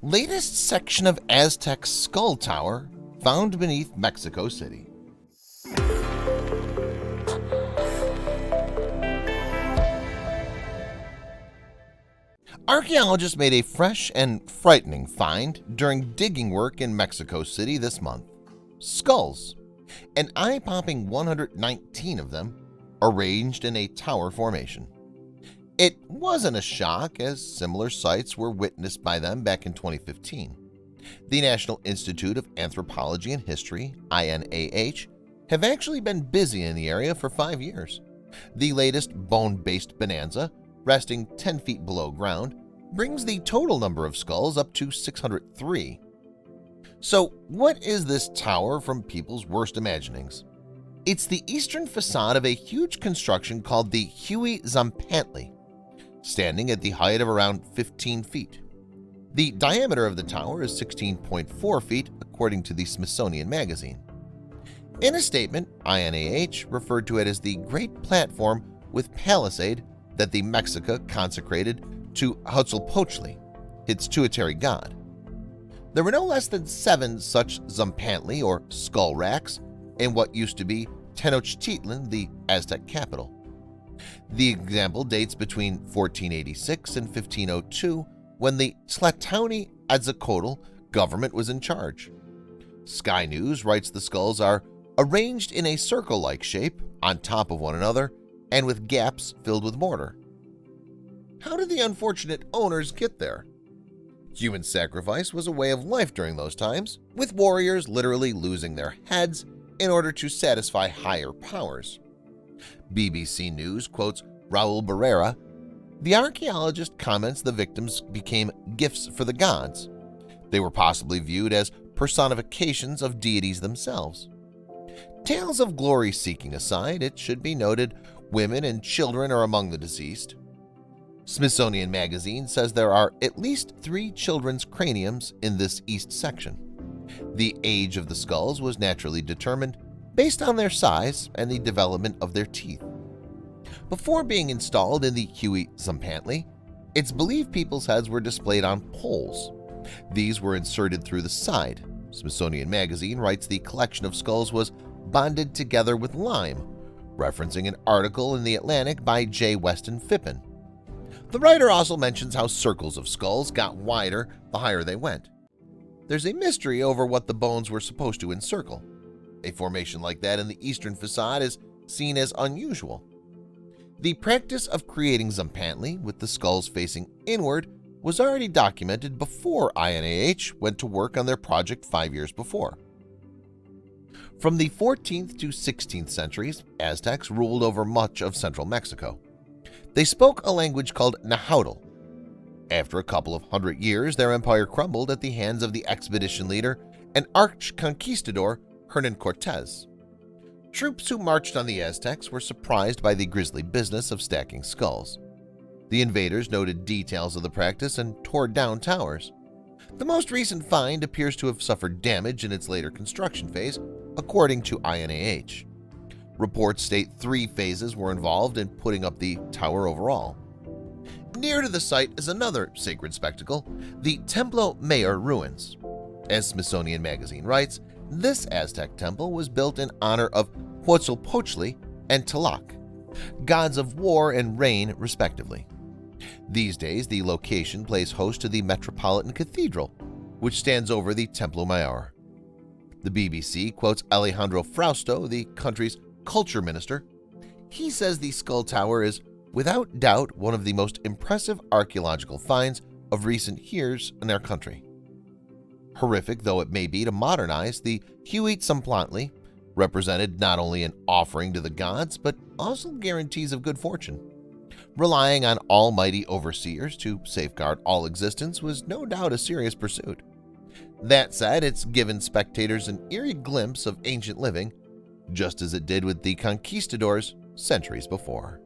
Latest section of Aztec skull tower found beneath Mexico City. Archaeologists made a fresh and frightening find during digging work in Mexico City this month. Skulls, an eye-popping 119 of them, arranged in a tower formation. It wasn't a shock, as similar sights were witnessed by them back in 2015. The National Institute of Anthropology and History, INAH, have actually been busy in the area for 5 years. The latest bone-based bonanza, resting 10 feet below ground, brings the total number of skulls up to 603. So what is this tower from people's worst imaginings? It's the eastern facade of a huge construction called the Huey Tzompantli, standing at the height of around 15 feet. The diameter of the tower is 16.4 feet, according to the Smithsonian Magazine. In a statement, INAH referred to it as the Great Platform with Palisade that the Mexica consecrated to Huitzilopochtli, its tutelary god. There were no less than 7 such Tzompantli or skull racks in what used to be Tenochtitlan, the Aztec capital. The example dates between 1486 and 1502, when the Tlatoani-Aztecotl government was in charge. Sky News writes the skulls are arranged in a circle-like shape on top of one another and with gaps filled with mortar. How did the unfortunate owners get there? Human sacrifice was a way of life during those times, with warriors literally losing their heads in order to satisfy higher powers. BBC News quotes Raul Barrera. The archaeologist comments the victims became gifts for the gods. They were possibly viewed as personifications of deities themselves. Tales of glory-seeking aside, it should be noted women and children are among the deceased. Smithsonian Magazine says there are at least 3 children's craniums in this east section. The age of the skulls was naturally determined based on their size and the development of their teeth. Before being installed in the Huey Tzompantli, it's believed people's heads were displayed on poles. These were inserted through the side. Smithsonian Magazine writes the collection of skulls was bonded together with lime, referencing an article in The Atlantic by J. Weston Phippen. The writer also mentions how circles of skulls got wider the higher they went. There's a mystery over what the bones were supposed to encircle. A formation like that in the eastern facade is seen as unusual. The practice of creating Tzompantli with the skulls facing inward was already documented before INAH went to work on their project 5 years before. From the 14th to 16th centuries, Aztecs ruled over much of central Mexico. They spoke a language called Nahuatl. After a couple of hundred years, their empire crumbled at the hands of the expedition leader and arch-conquistador Hernan Cortez. Troops who marched on the Aztecs were surprised by the grisly business of stacking skulls. The invaders noted details of the practice and tore down towers. The most recent find appears to have suffered damage in its later construction phase, according to INAH. Reports state 3 phases were involved in putting up the tower overall. Near to the site is another sacred spectacle, the Templo Mayor ruins. As Smithsonian Magazine writes, this Aztec temple was built in honor of Huitzilopochtli and Tlaloc, gods of war and rain respectively. These days, the location plays host to the Metropolitan Cathedral, which stands over the Templo Mayor. The BBC quotes Alejandro Frausto, the country's culture minister. He says the skull tower is, without doubt, one of the most impressive archaeological finds of recent years in our country. Horrific though it may be to modernize, the Huey Tzompantli represented not only an offering to the gods, but also guarantees of good fortune. Relying on almighty overseers to safeguard all existence was no doubt a serious pursuit. That said, it's given spectators an eerie glimpse of ancient living, just as it did with the conquistadors centuries before.